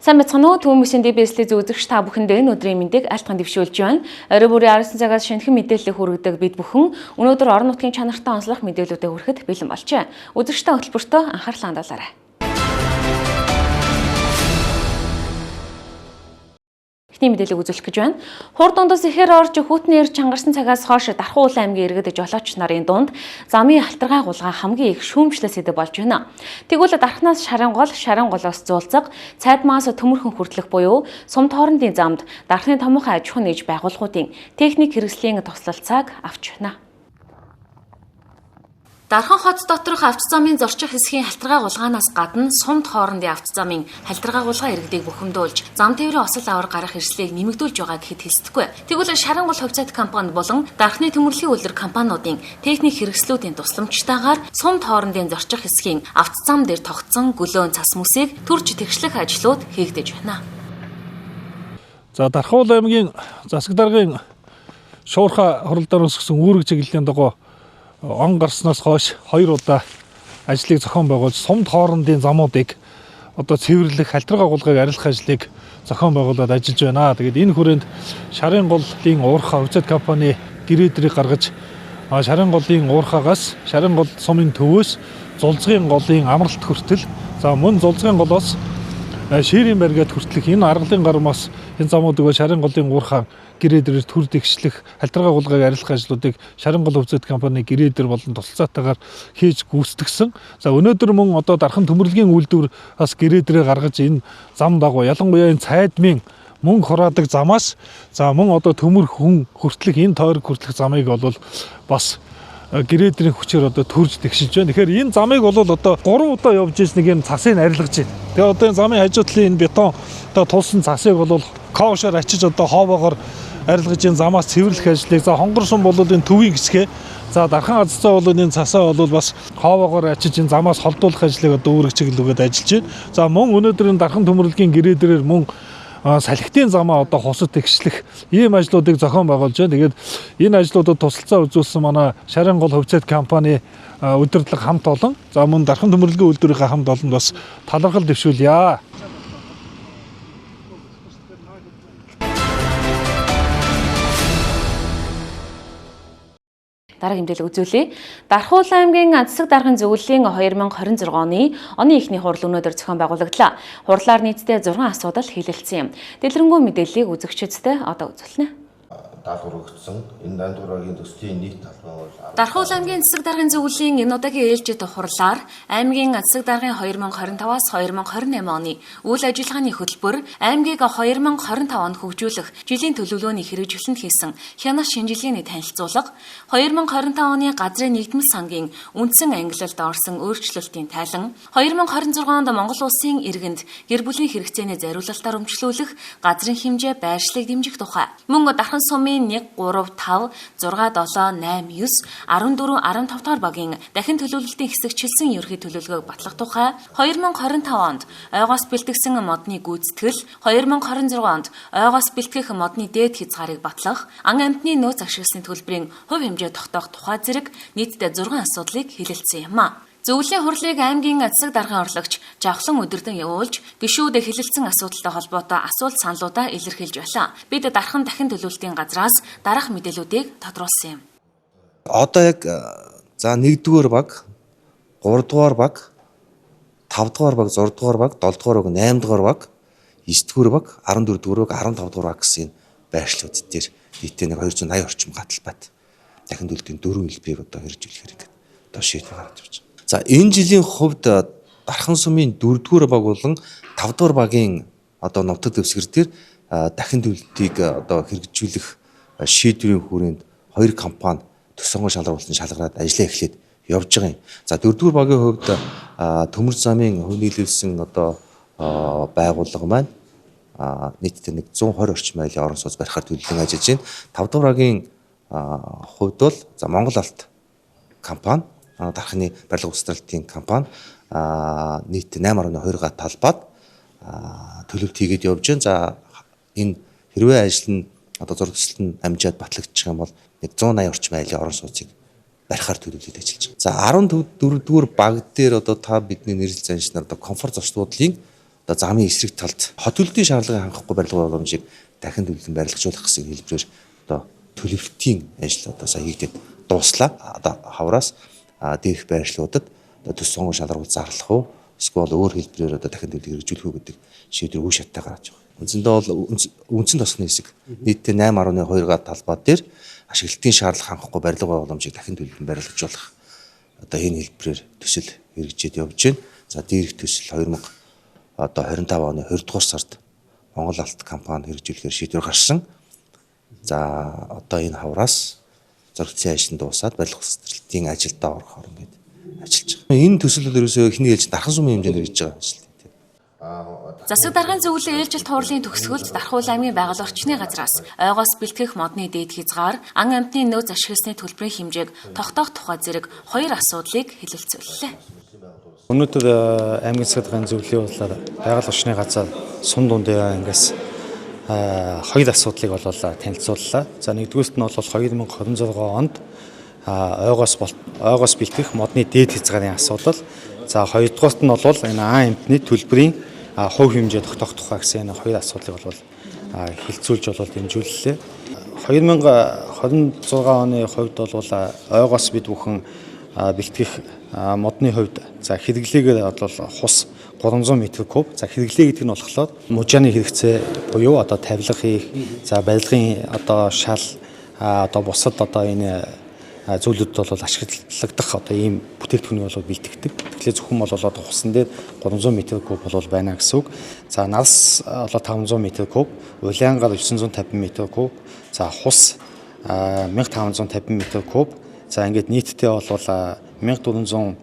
Сайн бацхан уу түүмийн дэбэслэг үзэгч та бүхэндээ өнөөдрийн мэндийг альтхан дэвшүүлж байна. Орой бүрийн 19 цагаас шинэхэн мэдээлэл хүргэдэг бид бүхэн өнөөдөр орон нутгийн чанартай онцлог мэдээллүүдээ хүрэхэд бэлэн болжээ. Үзэгчтэй хөтөлбөртөө анхаарлаа хандуулаарай. Эхний мэдээлэл үзүүлэх гэж байна. Хурд дундас ихээр орж хүүтний ирж чангарсан цагаас хойш Дархан уулын аймгийн иргэд жолооч нарын дунд замын алтаргаа гулгаа хамгийн их шүүмжлэл сэдэв болж байна. Тэгвэл Дарханаас Шаранголоос Зуулцаг, Цайдмаас Төмөрхөн хүртэлх буюу Сумд хоорондын замд Дарханы томоохон аж ахуйн нэгж байгууллагуудын техник хэрэгслийн туслалцааг авч байна. Дархан хот доторх авто замын зорчих хэсгийн халтаргаа гулгаанаас гадна Сумд хоорондын авто замын халтаргаа гулгаа иргэдийг бухимдуулж зам тээврийн осол авар гарах хэрэгслийг нэмэгдүүлж байгаа гэхэд хэлцдэггүй. Тэгвэл Шарангол хувьцаат компани болон Дарханы төмөрлөгийн үйлдвэр компаниудын техник хэрэгслүүдийн тусламжтайгаар Сумд хоорондын зорчих хэсгийн авто зам дээр тогтсон гөлөөн цас мүсийг төрж тэгшлэх ажлууд хийгдэж байна. За Дархан аймгийн засаг даргын шуурхай хуралдаар өсгсөн үүрэг чиглэлийн дагуу он гарснаас хойш 2 удаа ажлыг зохион байгуулж Сумд хоорондын замуудыг цэвэрлэх, халтаргаа гулгааг арилгах ажлыг зохион байгуулад ажиллаж байна. Тэгээд энэ хүрээнд Шаранголын уурхай хувьцаат компани гэрээдрийг гаргаж Шаранголын уурхаагаас Шарангол сумын төвөөс Зулцгийн голын амралт хүртэл мөн Зулцгийн голоос Ширийн баригад хүртэлх энэ аргалын гармаас энэ замуудыг Шаранголын уурхай гэрээдрээр төр тэгшлэх, халтаргаа гулгааг арилгах ажлуудыг Шарангол хувьцаат компани гэрээдэр болон тусалцаатайгаар хийж гүйцэтгсэн. За өнөөдөр мөн Дархан төмөрлөгийн үйлдвэр бас гэрээдрээ гаргаж энэ зам дагуу ялангуяа энэ цайдмын мөн хураадаг замаас мөн төмөрхөн хүртэлх энэ тойрог хүртэлх замыг бол бас гэрээдрийн хүчээр төрж тэгшиж байна. Тэгэхээр энэ замыг бол 3 удаа явж ирсэн нэг энэ цасыг арилгаж байна. Тэгээ энэ замын хажуу талын энэ бетон тулсан цасыг бол коушаар ачиж хоовоогоор арилгаж энэ замаас цэвэрлэх ажлыг хонгор сум бол энэ төвийн хэсгээ Дархан азцаа бол энэ цасаа бол бас хоовоогоор ачиж энэ замаас холдуулах ажлыг үүрэг чиглэлгээд ажиллаж байна. Мөн өнөөдөр энэ Дархан төмөрлөгийн гэрээдрээр мөн салхитын замаа хусад тэгшлэх ийм ажлуудыг зохион байгуулж байна. Тэгээд энэ ажлуудад тусалцаа үзүүлсэн манай Шарангол хувьцаат компани удирдлага хамт олон мөн Дархан төмөрлөгийн үйлдвэрийн хамт олонд бас талархал дэвшүүлье. Дараагийн мэдээлэл үзүүлье. Дархан аймгийн засаг даргын зөвлөлийн 2026 оны эхний хурал өнөөдөр зохион байгуулагдлаа. Хурлаар нийтдээ 6 асуудал хийлэлцсэн юм. Дэлгэрэнгүй мэдээллийг үзэгчдэд үзүүлнэ. Даалгавар өгсөн. Энэ даалгаврын төслийн нийт талбай бол Дархан аймгийн засаг даргын зөвлөлийн энэ удаагийн ээлжид хурлаар аймгийн засаг даргын 2025-аас 2028 оны үйл ажиллагааны хөтөлбөр, аймгийг 2025 онд хөгжүүлэх жилийн төлөвлөгөөний хэрэгжүүлэлтэнд хийсэн хянах шинжилгээний танилцуулга, 2025 оны газрын нийгмэл сангийн үндсэн ангиллалд орсон өөрчлөлтийн тайлан, 2026 онд Монгол улсын иргэнд гэр бүлийн хэрэгцээний зориулалтаар өмчлүүлэх газрын хэмжээ байршлыг дэмжих тухай. Мөн Дархан сумын 1, 3, 5, 6, 7, 8, 9, 14, 15 дахь багийн дахин төлөвлөлтийн хэсэгчилсэн ерхий төлөвлөгөөг батлах тухай, 2025 онд ойгоос бэлтгэсэн модны гүйцэтгэл, 2026 онд ойгоос бэлтгэх модны дээд хязгаарыг батлах, ан амьтны нөөц ашигласны төлбөрийн хувь хэмжээ тогтоох тухай зэрэг нийтдээ 6 асуудлыг хэлэлцсэн юм а. Зөвлөлийн хурлыг аймгийн засаг даргын орлогч Жавхлан өдөрдөн явуулж, гишүүд хэлэлцсэн асуудалтай холбоотой асуулт саналуудаа илэрхийлж байлаа. Бид Дархан дахин төлөвлөлтийн газраас дараах мэдээллүүдийг тодруулсан юм. Одоо яг 1-р баг, 3-р баг, 5-р баг, 6-р баг, 7-р баг, 8-р баг, 9-р баг, 14-р баг, 15-р баг гэсэн байршлууд дээр нийтдээ 280 орчим гаталбайт дахин төлөвлөлтийн 4 хэлбэрийг хэрэгжүүлэх хэрэгтэй. Шийдвэр гаргаж ирж байна. Энэ жилийн хувьд Дархан сумын 4-р баг болон 5-р багийн нутаг дэвсгэр дээр дахин төлөвлөлтийг хэрэгжүүлэх шийдвэрийн хүрээнд 2 компани төсөөнгөө шалгаруулсан шалгараад ажиллаа эхлээд явж байгаа юм. 4-р багийн хувьд төмөр замын хувь нийлүүлсэн байгууллага маань нийтдээ 120 орчим айлын орон сууц барихаар төлөвлөн ажиллаж байна. 5-р багийн хувьд бол Монгол Алт компани Дарханы барилга устраалтын компани нийт 8.2 га талбайд төлөвлөлт хийгээд явж байна. Энэ хэрвээ ажил нь зураг төсөлт нь амжаад батлагдчих юм бол 180 орчим айлын орон сууцыг барихаар төлөвлөд ажиллаж байгаа. 14-р баг дээр та бидний нэрэл заншнаар комфорт зочдлуудын одоо замын эсрэг талд хот төлөвлөлтийн шаардлагыг хангахгүй барилга боломжийг дахин төлөвлөн барилгажуулах гэсэн хэлбэрээр одоо төлөвлөлтийн ажил одоо сая хийгдээд дууслаа. Одоо хавраас дээрх байршлуудад одоо төс сонгон шалралт зарлах уу эсвэл өөр хэлбэрээр одоо дахин төлөвлөлт хэрэгжүүлэх үү гэдэг шийдвэр үе шаттай гаргаж байгаа. Үндсэндээ бол үндсэн тосгоны хэсэг нийтдээ 8.2 га талбай дээр ашиглалтын шаардлага хангахгүй барилга боломжийг дахин төлөвлөн барилгажуулах одоо энэ хэлбэрээр төсөл хэрэгжиж явж байна. За дээрх төсөл 2025 оны 20 дугаар сард Монгол Алт компани хэрэгжүүлэхээр шийдвэр гарсан. За одоо энэ хавраас зөрчлийн ажил нь дуусаад барилга цэцэрлэгтийн ажилдаа орохоор ингээд ажиллаж байгаа. Энэ төсөл бол ерөөсөө эхний ээлж дархан сумын хэмжээнд хийж байгаа ажил. Засаг даргын зөвлөлөө ээлжилт хуурлын төгсгөлд Дархуул аймгийн байгаль орчны газраас ойгоос бэлтгэх модны дээд хязгаар, ан амьтны нөөц ашигласны төлбөрийн хэмжээг тогтоох тухай зэрэг 2 асуудлыг хэлэлцүүллээ. Өнөөдөр аймгийн засаг даргын зөвлөлийн бодлоор байгаль орчны газар сум дундын ангиас 2 асуудлыг танилцууллаа. За нэгдүгээрт нь бол 2026 онд ойгоос бэлтгэх модны дээд хязгаарын асуудал. За хоёрдугаарт нь бол энэ ан амьтны төлбөрийн хувь хэмжээ тогтоох тухай гэсэн энэ 2 асуудлыг хэлцүүлж дэмжүүллээ. 2026 оны хувьд бол ойгоос бид бүхэн бэлтгэх модны хувьд за хэрэглээгээр хус 300 м3. За хэрэглээ гэдэг нь болохоор мужааны хэрэгцээ буюу одоо тавилга хийх, за барилгын шал бусад энэ зүйлүүд бол ашиглагдах ийм бүтээгдэхүүнийг бэлтгэдэг. Тэгэхээр зөвхөн бол хусан дээр 300 м3 бол байна гэсэн үг. За нас 500 м3, улаангаар 950 м3, за хус 1550 м3. За ингээд нийтдээ бол 1420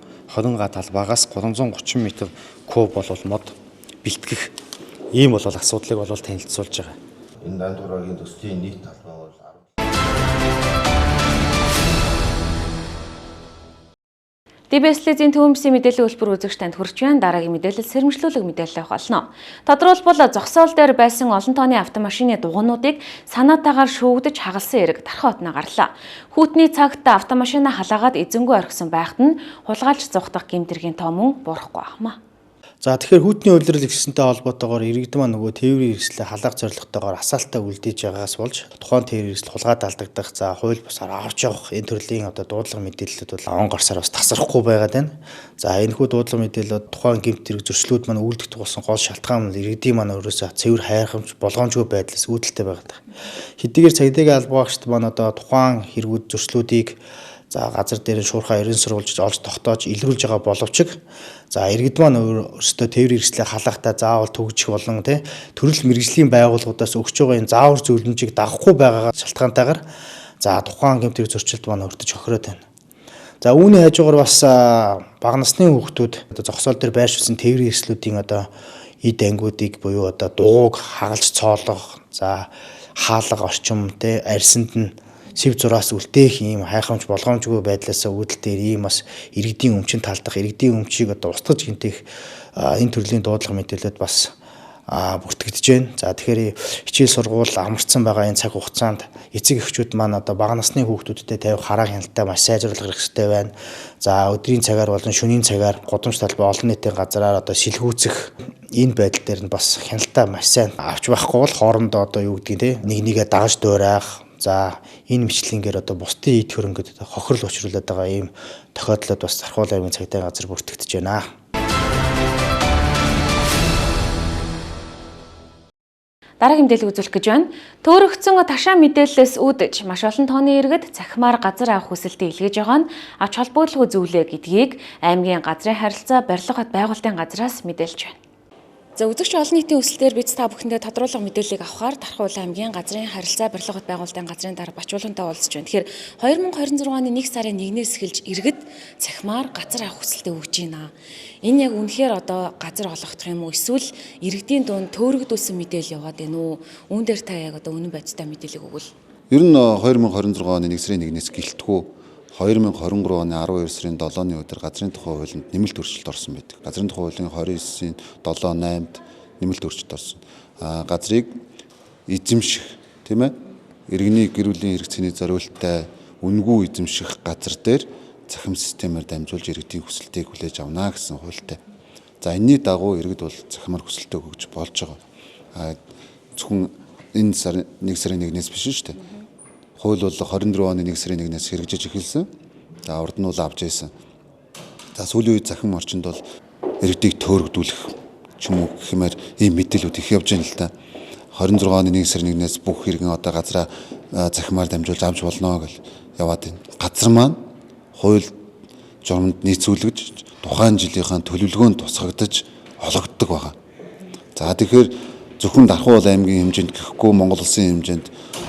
га талбайгаас 330 м3 бол мод бэлтгэх ийм бол асуудлыг танилцуулж байгаа. Энэ дандуурагийн төслийн нийт талбай бол ДБС-ийн төвөмсгийн мэдээллийн хөтөлбөр үзэгч танд хүрч байна. Дараагийн мэдээлэл сэрэмжлүүлэг мэдээлэл авах болно. Тодорхойлбол зогсоол дээр байсан олон тооны автомашины дугуйнуудыг санаатаагаар шүүгдэж хагалсан хэрэг Дархан хотно гарлаа. Хүүтний цагт автомашина халаагаад эзэнгүй орхисон байхад нь хулгайлж зугтах гэмтэргийн тоо мөн бурахгүй ахмаа. За тэгэхээр хүүтний улирал ихсэнтэй холбоотойгоор иргэдэн маань нөгөө тээврийн хэрэгслээ халаах зорилготойгоор асаалтаа үлдээж байгаагаас болж тухайн тээврийн хэрэгсэл хулгайд алдагдах, за хууль бусаар авч явах энэ төрлийн дуудлага мэдээлэлүүд бол он гарсаар бас тасрахгүй байгаад байна. За энэхүү дуудлага мэдээлэлүүд тухайн гэмт хэрэг зөрчлүүд маань үлдэх тулсан гол шалтгаан нь иргэдийн маань өөрөөсөө цэвэр хайрхамж болгоомжгүй байдлаас үүдэлтэй байгаа. Хэдийгээр цагдаагийн албаагчид маань тухайн хэрэгүүд зөрчлүүдийг за газар дээр шуурхаа ерөн сурвалж олж тогтоож илрүүлж байгаа боловч за иргэд маань өөрсдөө тээврийн хэрэгслээ халаахтаа заавал төгжих болон төрөл мэргэжлийн байгууллагуудаас өгч байгаа энэ заавар зөвлөмжийг дагахгүй байгаа шалтгаантайгаар за тухайн гэмт хэрэг зөрчилд маань өртөж охироод байна. За үүний хажуугаар бас бага насны хүүхдүүд зогсоол дээр байршуулсан тээврийн хэрэгслүүдийн эд ангиудыг буюу дууг хагалж цоолох, за хаалга орчим арьсанд нь сэв зураас үлдээх ийм хайхамж болгоомжгүй байдлаас үүдэлтэй ийм бас иргэдийн өмчин талдах, иргэдийн өмчийг устгаж гинтэх энэ төрлийн дуудлага мэдээлэлд бас бүртгэгдэж байна. За тэгэхээр хичээл сургууль амарцсан байгаа энэ цаг хугацаанд эцэг эхчүүд маань бага насны хүүхдүүдтэй тавих хараа хяналтаа маш сайжруулах хэрэгтэй байна. За өдрийн цагаар болон шөнийн цагаар гудамж талбай олон нийтийн газараар сэлгүүцэх энэ байдал дээр нь бас хяналтаа маш сайн авч байхгүй бол хоорондоо нэг нэгээ дагаж дуурайх, за энэ мэтлэнгээр бусдын эд хөрөнгөд хохирол учруулад байгаа ийм тохиолдлууд бас Дархуул аймгийн цагдаагийн газар бүртгэгдэж байна. Дараагийн мэдээлэл үзүүлэх гэж байна. Төөрөгцөн ташаа мэдээлэлээс үүдэж маш олон тооны иргэд цахимаар газар авах хүсэлтэд илгээж байгаа нь ач холбогдолгүй зүйлээ гэдгийг аймгийн газрын харилцаа барилга хот байгуулалтын газраас мэдээлж байна. За үзэгч олон нийтийн өсөлтөөр бид та бүхэндээ тодруулга мэдээллийг авахаар Дархуул аймгийн газрын харилцаа барилга хот байгуулалтын газрын дарга Бачуулгантай уулзж байна. Тэгэхээр 2026 оны 1 сарын 1-ээс эхэлж иргэд цахимаар газар авах хүсэлтэд өгж байна. Энэ яг үнэхээр газар олгох юм уу, эсвэл иргэдийн дунд төөрөгдүүлсэн мэдээлэл яваад байна уу? Үүн дээр та яг үнэн байцтай мэдээлэл өгвөл. Ер нь 2026 оны 1 сарын 1-ээс гэлтгүү 2023 оны 12 сарын 7-ны өдөр газрын тухай хуулинд нэмэлт өөрчлөлт орсон байдаг. Газрын тухай хуулийн 29-ийн 7-8-д нэмэлт өөрчлөлт орсон. Газрыг эзэмших, тийм ээ? Иргэний гэр бүлийн хэрэгцээний зориулттай үнгүй эзэмших газар дээр цахим системээр дамжуулж иргэдийн хүсэлтийг хүлээж авна гэсэн хуультай. За энэний дагуу иргэд бол захимаар хүсэлтээ өгж болж байгаа. Зөвхөн энэ сарын 1 сарын 1-ээс биш шүү дээ. Хууль бол 24 оны 1 сарын 1-ээс хэрэгжиж эхэлсэн. За урд нь бол авч ийсэн. За сүүлийн үед захим орчинд бол иргэдийг төөрөгдүүлэх ч юм уу гэмээр ийм мэдээлүүд их явж байна л да. 26 оны 1 сарын 1-ээс бүх иргэн одоо газраа захимаар дамжуулж авч болно гэж яваад байна. Газар маань хууль журамд нийцүүлэгдэж тухайн жилийнхаа төлөвлөгөөнд тусгагдаж ологддог байгаа. За тэгэхээр зөвхөн Дархуул аймгийн хэмжээнд гэхгүй Монгол улсын хэмжээнд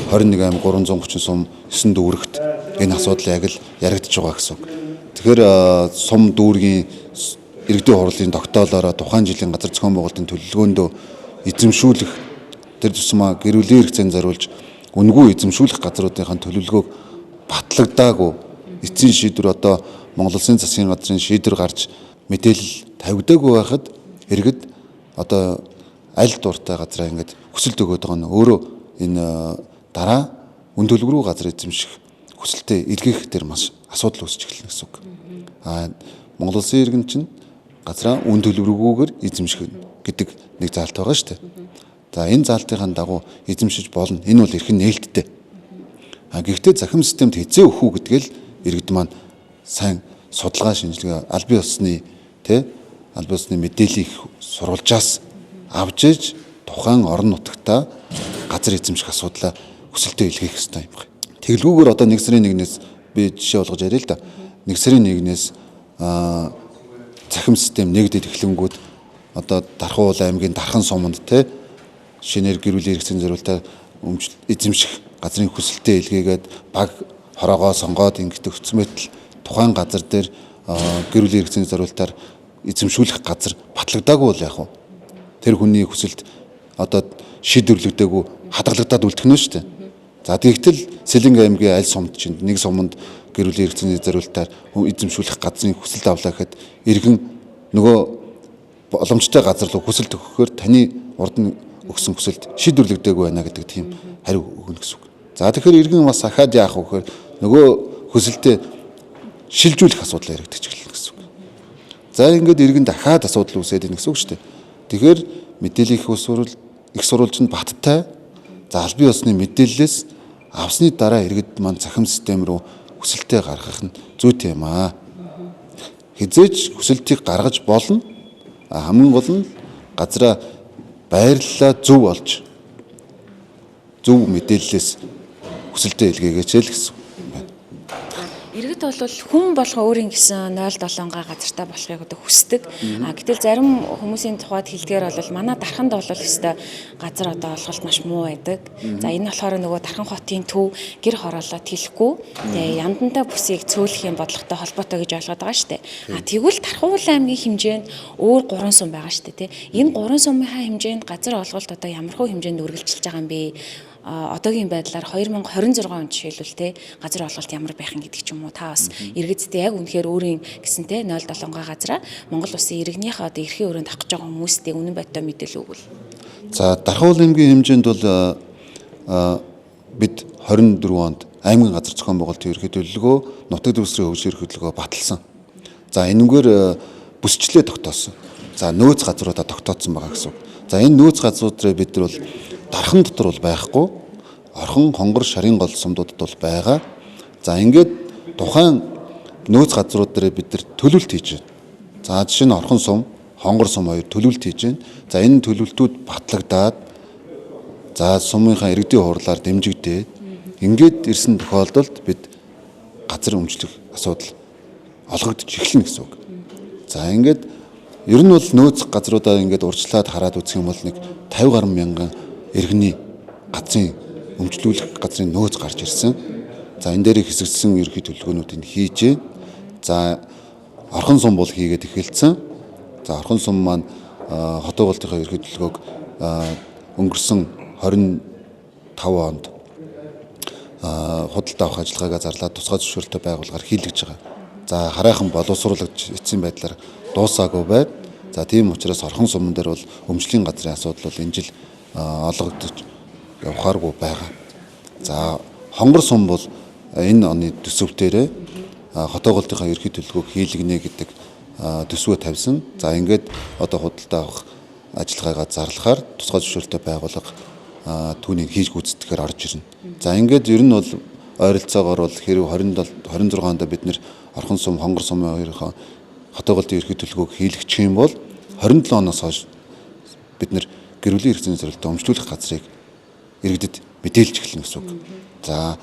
21 аймаг 330 сум 9 дүүрэгт энэ асуудал яг л яригдж байгаа гэсэн үг. Тэгэхээр сум дүүргийн иргэдийн хурлын тогтоолоороо тухайн жилийн газар зохион байгуулалтын төлөвлөгөөндөө эзэмшүүлэх тэр тусмаа гэр бүлийн хэрэгцээнд зориулж үнгүй эзэмшүүлэх газруудынхаа төлөвлөгөөг батлагдаагүй эцсийн шийдвэр одоо Монгол Улсын засгийн газрын шийдвэр гарч мэдээлэл тавигдаагүй байхад иргэд одоо аль дуртай газраа ингээд хүсэлт өгөөд байгаа нь өөрөө энэ дараа үн төлбөр рүү газар эзэмших хүсэлтэд илгээх тэр маш асуудал үүсэж эхэлнэ гэсэн үг. Монгол Улсын иргэн чинь газраа үн төлбөргүйгээр эзэмших гэдэг нэг заалт байгаа шүү дээ. За энэ заалтын дагуу эзэмшиж болно. Энэ бол эрхэм нээлттэй. Гэхдээ захим системд хэзээ өгөх үү гэдгээл иргэд маань сайн судалгаа шинжилгээ аль бие усны мэдээллийг сурвалжаас авч иж тухайн орон нутагтаа газар эзэмших асуудлаа хүсэлтэд илгээх хэрэгтэй юм байна. Тэглгүүгээр одоо 1 сарын 1-ээс би жишээ болгож яриа л да. 1 сарын 1-ээс захим систем нэгдээд эхлэнгүүд одоо Дархуул аймгийн Дархан суманд шинээр гэр бүлийн хэрэгцээний зориулалтаар эзэмших газрын хүсэлтэд илгээгээд баг хороогоо сонгоод ингээд өгсөн байтал тухайн газар дээр гэр бүлийн хэрэгцээний зориулалтаар эзэмшүүлэх газар батлагдаагүй бол яах вэ? Тэр хүний хүсэлт одоо шийдвэрлэгдээгүй хадгалагдаад үлдэх нь шүү дээ. За тэгтэл Сэлэнг аймгийн аль сумд чинь нэг суманд гэр бүлийн хэрэгцээний зориулалтаар эзэмшүүлэх газрын хүсэлт авлаа гэхэд иргэн нөгөө боломжтой газар руу хүсэлт өгөхээр таны урд нь өгсөн хүсэлт шийдвэрлэгдээгүй байна гэдэг тийм хариу өгнө гэсэн үг. За тэгэхээр иргэн бас ахаад яах вэ гэхээр нөгөө хүсэлтээ шилжүүлэх асуудал яригдчих эхэлнэ гэсэн үг. За ингээд иргэн дахиад асуудал үүсээд ийн гэсэн үг шүү дээ. Тэгэхээр мэдээллийн их сурвалжинд баттай за аль бие усны мэдээллээс авсны дараа иргэд маань захим систем рүү хүсэлтээ гаргах нь зүйтэй юм аа. Хизээч хүсэлтийг гаргаж болно. Хамгийн гол нь газраа байрлалаа зөв олж зөв мэдээллээс хүсэлтээ илгээгээч л гэсэн. Иргэд бол хүн болгоо өөрийн гэсэн 0.7 га газартай болохыг одоо хүсдэг. Гэтэл зарим хүмүүсийн тухайд хэлдгээр бол манай Дарханд бол өстой газар одоо олголт маш муу байдаг. За энэ болохоор нөгөө Дархан хотын төв гэр хороолоод хэлэхгүй. Тэгээ яндантаа бүсийг цөөлөх юм бодлоготой холбоотой гэж ойлгоод байгаа шүү дээ. Тэгвэл Дархуул аймгийн хэмжээнд өөр 3 сум байгаа шүү дээ. Энэ 3 сумынхаа хэмжээнд газар олголт одоо ямархуу хэмжээнд үргэлжилж байгаа юм бэ? Одоогийн байдлаар 2026 онд жишээлбэл газар олголт ямар байх юм гэдэг ч юм уу та бас иргэдтэй яг үнэхээр өөрийн гэсэн 0.7 га газараа Монгол улсын иргэнийхээ одоо эрхийн өрөөнд авах гэж байгаа хүмүүстэй үнэн бодтой мэдээлэл өгвөл. За Дархуул аймгийн хэмжээнд бол бид 24 онд аймгийн газар зохион байгуулалтын ерхий төлөвлөгөө, нутаг дэвсгэрийн хөгжлийн ерхий төлөвлөгөө баталсан. За энэгээр бүсчлээ тогтоосон. За нөөц газруудаа тогтооцсон байгаа гэсэн. За энэ нөөц газруудаар бид нар бол Дархан дотор бол байхгүй, Орхон, Хонгор, Шарын гол сумдуудад бол байгаа. За ингээд тухайн нөөц газрууд дээр бид нар төлөвлөлт хийж байна. За жишээ нь Орхон сум, Хонгор сум хоёр төлөвлөлт хийж байна. За энэ төлөвлөлтүүд батлагдаад за сумынхаа иргэдийн хурлаар дэмжигдээд ингээд ирсэн тохиолдолд бид газар өмчлөх асуудал олгогдож эхэлнэ гэсэн үг. За ингээд ер нь бол нөөц газруудаа ингээд урьдчилаад хараад үзэх юм бол нэг 50 гаруй мянган иргэний газрын өмчлүүлэх газрын нөөц гарч ирсэн. За энэ дээр хэсэгдсэн ерхий төлөвлөгөөнүүдийг хийж байна. За Орхон сум бол хийгээд эхэлсэн. За Орхон сум маань хотын голтынхаа ерхий төлөвлөгөөг өнгөрсөн 25 онд худалдаа авах ажиллагаагаа зарлаад тусгай зөвшөөрөлтөй байгууллагаар хийлгэж байгаа. За хараахан боловсруулагч эцсийн байдлаар дуусаагүй байна. За тийм учраас Орхон суман дээр бол өмчлийн газрын асуудал бол энэ жил олгогдож явахааргүй байгаа. За Хонгор сум бол энэ оны төсөвтөөрөө хотын голтынхаа ерхий төлөвлөгөөг хийлгэнэ гэдэг төсвөө тавьсан. За ингээд одоо худалдаа авах ажиллагаагаа зарлахаар тусгай зөвшөөрөлтөй байгууллага түүнийг хийж гүйцэтгэхээр орж ирнэ. За ингээд ер нь бол ойролцоогоор бол хэрэг 26 онд бид нэр Орхон сум, Хонгор сумын хоёрын хотоголтын ерхий төлөвлөгөөг хийлгэх юм бол 27 оноос хойш бид нэр гэр бүлийн хэрэгцээний зорилттой өмчлүүлэх газрыг иргэдэд мэдээлж эхэлнэ гэсэн үг. За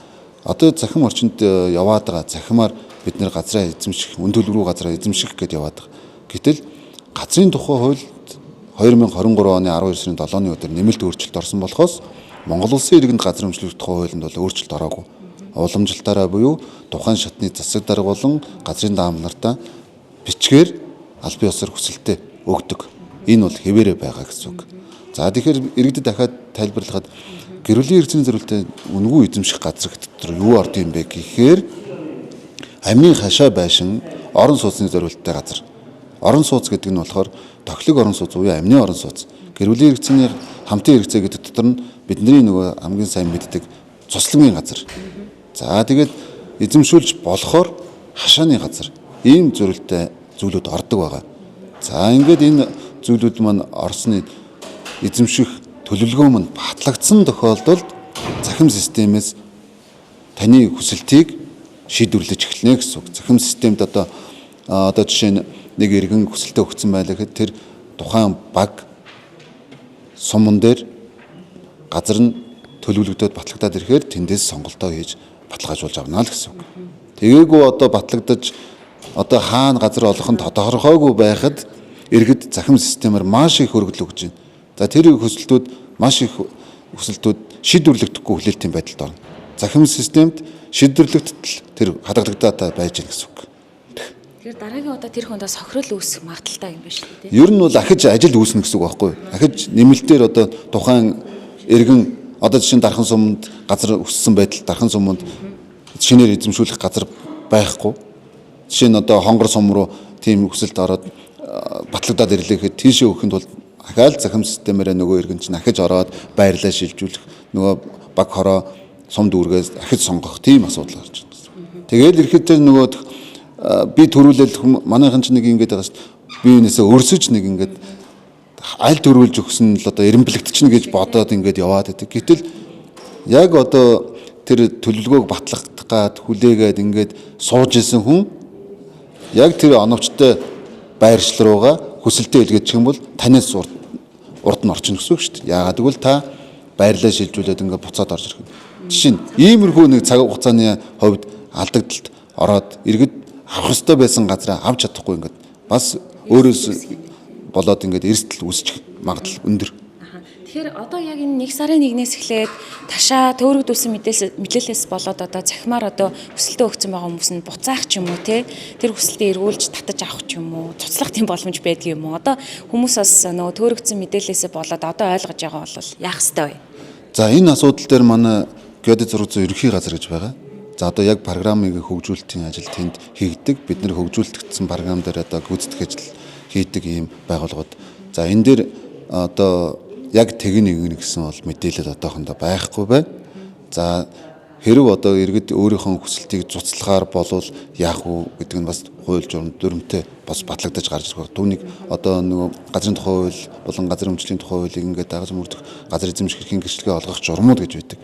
одоо захим орчинд яваад байгаа захимаар бид нэр газраа эзэмших, үн төлбөр рүү газраа эзэмших гэдээ яваад байгаа. Гэтэл газрын тухай хуульд 2023 оны 12 сарын 7-ны өдөр нэмэлт өөрчлөлт орсон болохоос Монгол Улсын иргэнд газар өмчлөх тухай хуулинд бол өөрчлөлт ороогүй. Уламжлалтаараа буюу тухайн шатны засаг дарга болон газрын даамнартаа бичгээр аль бие усар хүсэлтэд өгдөг. Энэ бол хэвээрээ байгаа гэсэн үг. За тэгэхээр иргэдэд дахиад тайлбарлахад гэр бүлийн хэрэгцээний зорилттой үнгүй эзэмших газар дотор юу орд юм бэ гэхээр амийн хашаа байшин орон сууцны зорилттой газар. Орон сууц гэдэг нь болохоор тохилог орон сууц буюу амины орон сууц. Гэр бүлийн хэрэгцээний хамтын хэрэгцээ гэдэг дотор нь бидний нөгөө хамгийн сайн мэддэг цуслагын газар. За тэгээд эзэмшүүлж болохоор хашааны газар. Ийм зорилттой зүйлүүд ордог байгаа. За ингээд энэ зүйлүүд маань орсны эзэмших төлөвлөгөө маань батлагдсан тохиолдолд захим системээс таны хүсэлтийг шийдвэрлэж эхэлнэ гэсэн үг. Захим системд одоо жишээ нь нэг иргэн хүсэлтээ өгсөн байлаа гэхэд тэр тухайн баг суман дээр газар нь төлөвлөгдөөд батлагдаад ирэхээр тэндээс сонголтоо хийж баталгаажуулж авна л гэсэн үг. Тэгээгүй одоо батлагдаж одоо хаана газар олох нь тодорхойгүй байхад иргэд захим системээр маш их хөргөл өгч байна. За тэр хүсэлтүүд маш их хүсэлтүүд шийдвэрлэгдэхгүй хүлээлтийн байдалд орно. Захим системд шийдвэрлэгдэл тэр хадгалагдаад байж гэнэ гэсэн үг. Тэгэхээр дараагийн удаа тэр хүндээ сохирол үүсэх магадaltaй юм байна шүү дээ. Ер нь бол ахиж ажил үүснэ гэсэн үг байхгүй юу? Ахиж нэмэлтээр одоо тухайн иргэн одоо жишээ нь Дархан суманд газар өссөн байтал Дархан суманд шинээр эзэмшүүлэх газар байхгүй. Жишээ нь одоо Хонгор сум руу тийм хүсэлт ороод батлагдаад ирлээ гэхэд тийшээ өгөхийн тулд ахаал захим системээр нөгөө иргэн чинь ахиж ороод байрлаа шилжүүлэх нөгөө баг хороо сум дүүргээс ахиж сонгох тийм асуудал гарч байна. Тэгээд ирэхэд нөгөө би төрүүлэл манайхан ч нэг ингэж байгаа шүү дээ. Би юунээсээ өрсөж нэг ингэж аль төрүүлж өгсөн л одоо эренблэгдчихнэ гэж бодоод ингэж яваад байдаг. Гэтэл яг одоо тэр төлөвлөгөөг батлах гад хүлээгээд ингэж сууж исэн хүн яг тэр оновчтой байршил руугаа хүсэлтээ илгээчих юм бол танаас урд нь орчин гэсэн үг шүү дээ. Яагаад гэвэл та байрлаа шилжүүлээд ингээд буцаад орж ирэх. Жишээ нь иймэрхүү нэг цаг хугацааны хувьд алдагдалт ороод иргэд авах ёстой байсан газраа авч чадахгүй ингээд бас өөрөөс болоод ингээд эрсдэл үүсчих магадлал өндөр. Тэгэхээр одоо яг энэ 1 сарын 1-ээс эхлээд ташаа төөрөгдүүлсэн мэдээлэлээс болоод одоо захимаар одоо хүсэлтээ өгсөн байгаа хүмүүс нь буцаах ч юм уу те тэр хүсэлтээ эргүүлж татаж авах ч юм уу цуцлах тийм боломж байдаг юм уу? Одоо хүмүүс бас нөгөө төөрөгдсөн мэдээлэлээсээ болоод одоо ойлгож байгаа бол яах ёстой вэ? За энэ асуудал дээр манай геодез зураг зүйн ерөнхий газар гэж байгаа. За одоо яг программыг хөгжүүлэлтийн ажил тэнд хийгдэг. Бид нэр хөгжүүлэгдсэн програм дээр одоо гүйцэтгэх ажил хийдэг ийм байгууллагууд. За энэ дээр одоо яг тэгнэ гэсэн бол мэдээлэл одоохондоо байхгүй байна. За хэрэг одоо иргэд өөрийнхөө хүсэлтийг цуцлахаар болвол яах вэ гэдэг нь бас хууль журам дүрмтэй бас батлагдаж гарч ирэх. Түүнийг одоо нөгөө газрын тухай хууль болон газрын өмчлийн тухай хуулийг ингээд дагаж мөрдөх газар эзэмших эрхийн гэрчлэгээ олгох журмууд гэж байдаг.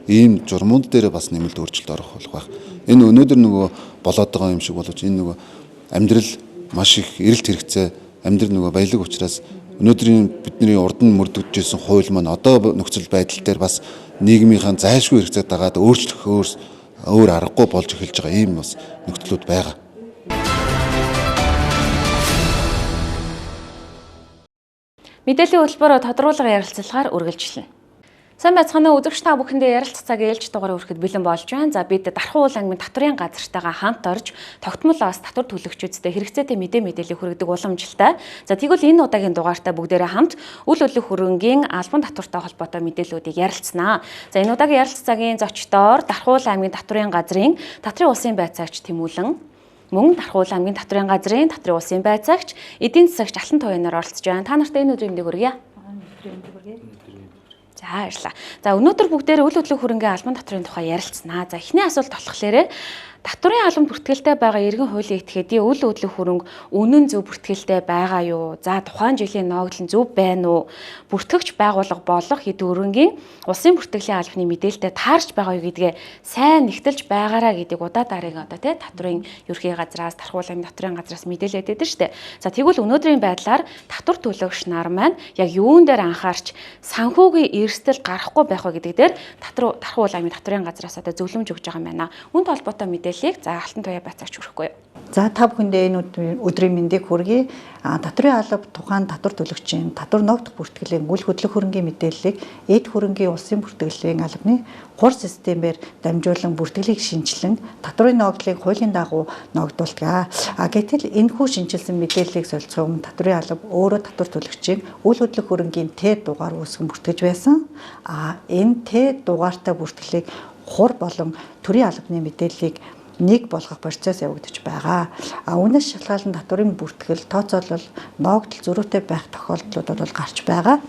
Ийм журмууд дээр бас нэмэлт өөрчлөлт орох болох байх. Энэ өнөөдөр нөгөө болоод байгаа юм шиг боловч энэ нөгөө амьдрал маш их эрэлт хэрэгцээ амьдрал нөгөө баялаг учраас өнөөдрийн бидний урд нь мөрдөгдөжсэн хууль маань одоо нөхцөл байдал дээр бас нийгмийнхаа зайлшгүй хэрэгцээд дагаад өөрчлөх өөр аргагүй болж эхэлж байгаа ийм бас нөхцлүүд байгаа. Мэдээллийн хөтөлбөр тодруулга ярилцлагаар үргэлжлэнэ. Сайн байцгаана уу үзэгч та бүхэндээ ярилцах цагийн ээлж дугаар өргөхөд бэлэн болж байна. За бид Дархан уул ангимын татврын газартайгаа хамт орж тогтмолоос татвар төлөгчдөд хэрэгцээтэй мэдээлэл хүргэдэг уламжлалтай. За тэгвэл энэ удаагийн дугаартаа бүгдээрээ хамт үл өглөх хөрөнгийн албан татвартай холбоотой мэдээллүүдийг ярилцсанаа. За энэ удаагийн ярилцах цагийн зочдоор Дархан уул ангимын татврын газрын татрын улсын байцаагч Тэмүүлэн, мөн Дархан уул ангимын татврын газрын татрын улсын байцаагч эдийн засагч Алтан Туянаар оролцож байна. Та нартай энэ өдрийн мэндийг хүргье. За баярлалаа. За өнөөдөр бүгдээрээ үл хөдлөх хөрөнгөний албан татврын тухай ярилцсанаа. За эхний асуулт болохоор Татврын албан бүртгэлтэй байгаа иргэн хуулийн этгээдийн үйл хөдлөх хөрөнгө үнэн зөв бүртгэлтэй байгаа юу? За тухайн жилийн ногдлон зөв байна уу? Бүртгэгч байгууллага болох эд хөрөнгийн улсын бүртгэлийн албаны мэдээлэлтэй таарч байгаа юу гэдгээ сайн нэгтэлж байгаараа гэдэг удаа дараагийн одоо тий татврын ерхий газраас, тархуулийн татврын газраас мэдээлээд байдаг шүү дээ. За тэгвэл өнөөдрийн байдлаар татвар төлөгч нар маань яг юун дээр анхаарч санхүүгийн эрсдэл гарахгүй байх вэ гэдэг дээр тархуул аймгийн татврын газраас одоо зөвлөмж өгж байгаа юм байна. Үүнтэй холбоотой мэдээллийг за Алтан туяа байцаагч хүрхэхгүй юу? За та бүхэндээ энэ өдрийн мэндийг хүргэе. Татврын алба тухайн татвар төлөгчийн татвар ногдох бүртгэлийн үйл хөдлөх хөрөнгийн мэдээллийг эд хөрөнгийн улсын бүртгэлийн албаны 3 системээр дамжуулан бүртгэлийг шинжилэн татврын ногдлыг хуулийн дагуу ногдуулдаг. Гэтэл энэхүү шинжилсэн мэдээллийг солилцох өмнө татврын алба өөрөө татвар төлөгчийн үйл хөдлөх хөрөнгийн Т дугаар үүсгэн бүртгэж байсан. Энэ Т дугаартай бүртгэлийг хур болон төрийн албаны мэдээллийг нэг болгох процесс явагдаж байгаа. Үүнээс шалтгаалan татврын бүртгэл тооцоолол ногдол зөрүүтэй байх тохиолдлууд бол гарч байгаа.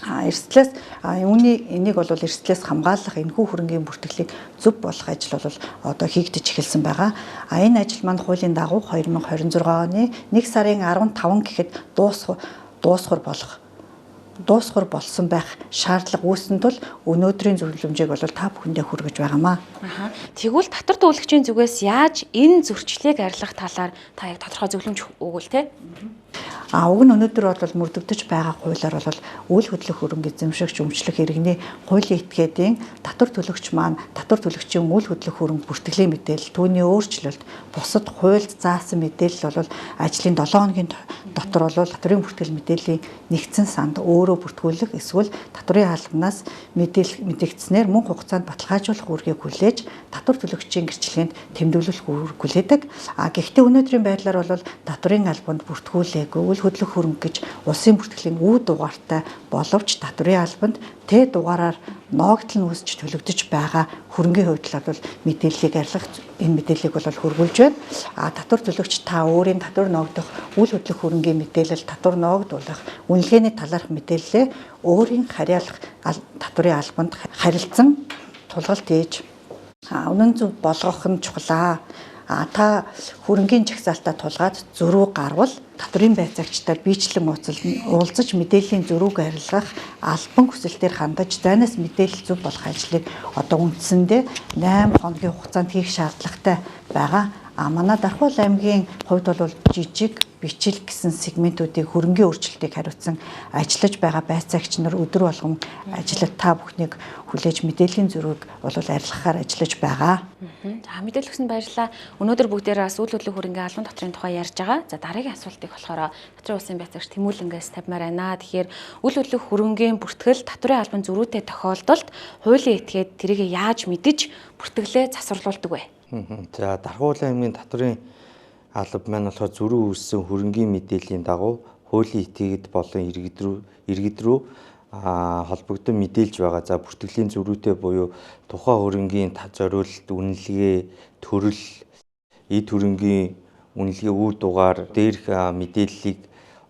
Эрсдлээс энийг бол эрсдлээс хамгаалах энэхүү хөрөнгийн бүртгэлийг зөв болгох ажил бол одоо хийгдэж эхэлсэн байгаа. Энэ ажил маань хуулийн дагуу 2026 оны 1 сарын 15 гэхэд дуусгар болсон байх шаардлага үүссэн тул өнөөдрийн зөвлөмжийг бол та бүхэндээ хүргэж байгаамаа. Тэгвэл татвар төлөгчийн зүгээс яаж энэ зөрчлийг арилгах талаар та яг тодорхой зөвлөмж өгвөл те? Уг нь өнөөдөр бол мөрдөгдөж байгаа хуулиар бол үйл хөдлөх хөрөнгө эзэмшигч өмчлөх иргэний хуулийн этгээдийн татвар төлөгч маань татвар төлөгчийн үйл хөдлөх хөрөнгө бүртгэлийн мэдээлэл түүний өөрчлөлт бусад хуульд заасан мэдээлэл бол ажлын 7 хоногийн дотор бол татврын бүртгэл мэдээллийн нэгдсэн санд өөрөө бүртгүүлэх эсвэл татврын албанаас мэдэгдснээр мөнгө хугацаанд баталгаажуулах үүргийг хүлээж татвар төлөгчийн гэрчлэгэнд тэмдэглүүлэх үүрэг хүлээдэг. Гэхдээ өнөөдрийн байдлаар бол татврын албанд бүртгүүлээгүй үйл хөдлөх хөрөнгө гэж улсын бүртгэлийн үе дугаартай боловч татврын албанд Т дугаараар ногдол нь үүсч төлөгдөж байгаа хөрөнгийн хувьд бол мэдээллийг арилгах энэ мэдээллийг бол хөрвүүлж байна. Татвар төлөгч та өөрийн татвар ногдох үйл хөдлөх хөрөнгийн мэдээлэл татвар ногдуулах үнэлгээний талаарх мэдээллээ өөрийн харьяалах татврын албанд харилцан тулгалт хийж үнэн зөв болгох нь чухлаа. Та хөрөнгийн жагсаалтаа тулгаад зөрүү гарвал татврын байцаагчтай биечлэн уулзаж мэдээллийн зөрүүг арилгах албан хүсэлтээр хандаж зайнаас мэдээлэл зөв болох ажлыг одоо үндсэндээ 8 хоногийн хугацаанд хийх шаардлагатай байгаа. Манай Дархуул аймгийн хувьд бол жижиг бичил гэсэн сегментүүдийг хөрөнгийн өөрчлөлтийг хариуцсан ажиллаж байгаа байцаагч нар өдөр болгон ажиллаж та бүхнийг хүлээж мэдээллийн зөрүүг бол арилгахаар ажиллаж байгаа. За мэдээлэл өгсөнд баярлалаа. Өнөөдөр бүгдээрээ бас үйл хөдлөх хөрөнгөний албан татврын тухай ярьж байгаа. За дараагийн асуултыг болохоор Татврын улсын байцаагч Тэмүүлэнгээс тавьмаар байна. Тэгэхээр үйл хөдлөх хөрөнгөний бүртгэл татврын албан зөрүүтэй тохиолдолд хуулийн этгээд тэрийг яаж мэдэж бүртгэлээ засварлуулдаг вэ? За Дархуул аймгийн татврын алба маань болохоор зөрүү үүссэн хөрөнгийн мэдээллийн дагуу хуулийн этгээд болон иргэд рүү холбогдсон мэдээлж байгаа. За бүртгэлийн зөрүүтэй буюу тухайн хөрөнгийн зориулалт, үнэлгээ, төрөл, эд хөрөнгийн үнэлгээ үе дугаар дээрх мэдээллийг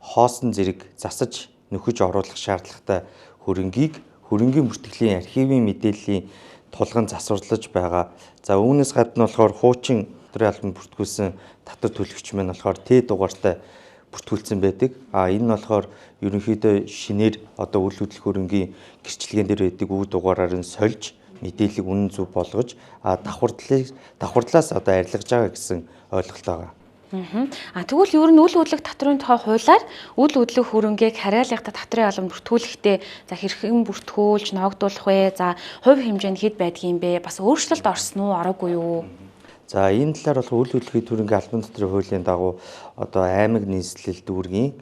хоосон зэрэг засаж нөхөж оруулах шаардлагатай хөрөнгийг хөрөнгийн бүртгэлийн архивын мэдээллийн тулган засварлаж байгаа. За үүнээс гадна болохоор хуучин татврын албанд бүртгүүлсэн татвар төлөгч маань болохоор Т дугаартай бүртгүүлсэн байдаг. Энэ нь болохоор ерөнхийдөө шинээр одоо үйл хөдлөх хөрөнгийн гэрчлэгэн дээр байдаг үе дугаараар нь сольж мэдээллийг үнэн зөв болгож давхардлаас одоо арилгаж байгаа гэсэн ойлголт байгаа. Тэгвэл ер нь үйл хөдлөх татврын тухай хуулиар үйл хөдлөх хөрөнгийг хариалгата татврын албанд бүртгүүлэхдээ за хэрхэн бүртгүүлж ногдуулах вэ? За хувь хэмжээнд хэд байдгийн бэ? Бас өөрчлөлт орсон уу, ороогүй юу? За энэ талаар бол үйл хөдлөхийн хөрөнгийн албан татврын хуулийн дагуу одоо аймаг нийслэл дүүргийн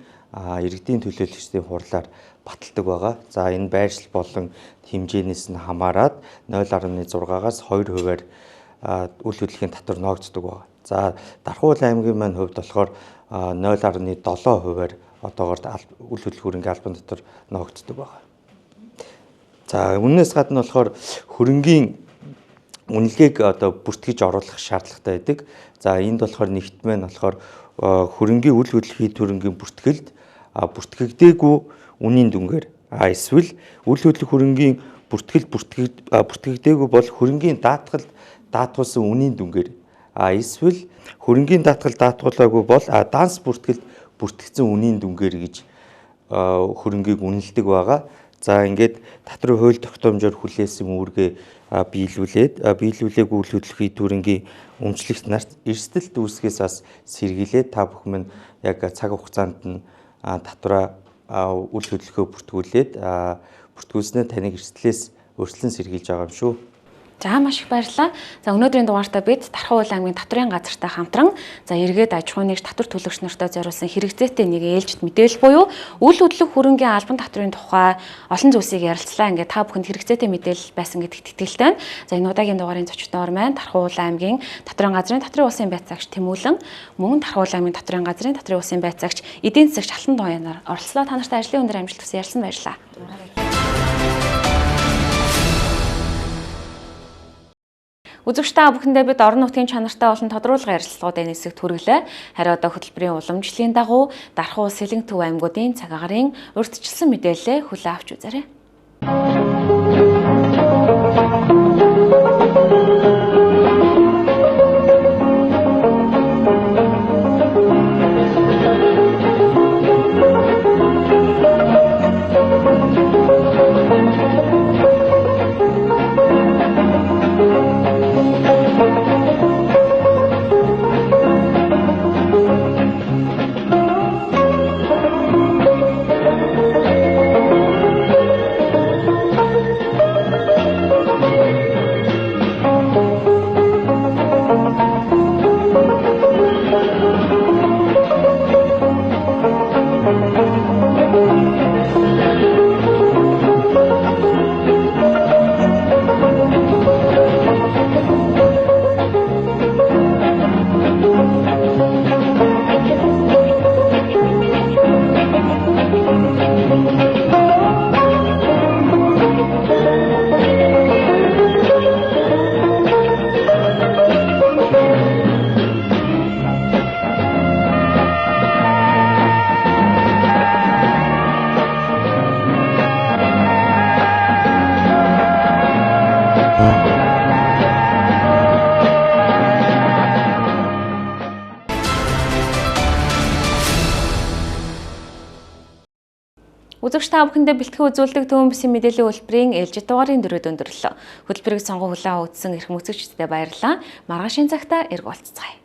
иргэдийн төлөөлөгчдийн хурлаар баталдаг байгаа. За энэ байршил болон хэмжээнээс нь хамаарат 0.6-аас 2%-аар үйл хөдлөхийн татвар ногддог байгаа. За Дархуул аймгийн маань хувьд болохоор 0.7%-аар одоогоор үйл хөдлөх хөрөнгийн албан татвар ногддог байгаа. За үүнээс гадна болохоор хөрөнгийн үнэлгээг одоо бүртгэж оруулах шаардлагатай байдаг. За энд болохоор нэгт маань болохоор хөрөнгийн үйл хөдлөхийн хөрөнгийн бүртгэлд бүртгэгдээгүй үнийн дүнгээр эсвэл үйл хөдлөх хөрөнгийн бүртгэгдээгүй бол хөрөнгийн даатгалд даатгуулсан үнийн дүнгээр Эсвэл хөрөнгийн даатгал даатгуулаагүй бол данс бүртгэлд бүртгэгдсэн үнийн дүнгээр гэж хөрөнгийг үнэлдэг байгаа. За ингээд татврын хууль тогтоомжоор хүлээсэн үүргээ биелүүлээгүй үйл хөдлөлийн төрөнгийн өмчлөгч нарт эрсдэлт үүсгээс бас сэргийлээд та бүхэн минь яг цаг хугацаанд нь татвараа үйл хөдлөхөө бүртгүүлснээр таныг эрсдлээс өрслөн сэргийлж байгаа юм шүү. За маш их баярлалаа. За өнөөдрийн дугаартаа бид Тархан Уул аймгийн татврын газартай хамтран эргээд аж ахуй нэгж татвар төлөгч нартаа зориулсан хэрэгцээтэй нэг ээлжид мэдээлэл буюу үйл хөдлөх хөрөнгийн албан татврын тухай олон зүйлсийг ярилцлаа. Ингээд та бүхэнд хэрэгцээтэй мэдээлэл байсан гэдэгт итгэлтэй байна. За энэ удаагийн дугаарын зочдоор маань Тархан Уул аймгийн татврын газрын татврын улсын байцаагч Тэмүүлэн, мөн Тархан Уул аймгийн татврын газрын татврын улсын байцаагч эдийн засагч Алтан Туяанаар оролцлоо. Та нартай ажлын өндөр амжилт хүсье. Ярьсан баярлалаа. Үзэгчтэй бүхэндээ бид орон нутгийн чанартай болон тодруулгын ярилцлагуудын хэсэгт хүргэлээ. Харин одоо хөтөлбөрийн уламжлалын дагуу Дархан улс Сэлэнг төв аймагуудын цаг агарын урьдчилсан мэдээлэлээ хүлээн авч үзээрэй. Үзэгч та бүхэндээ бэлтгэн үзүүлдэг Төвөн Бүсийн мэдээллийн хөтөлбөрийн ээлжид дугаарын дөрөв өндөрлөө. Хөтөлбөрийг сонгон хүлээн авсан эрхэм үзэгчдэд баярлалаа. Маргаашийн цагта эрг уулзцгаая.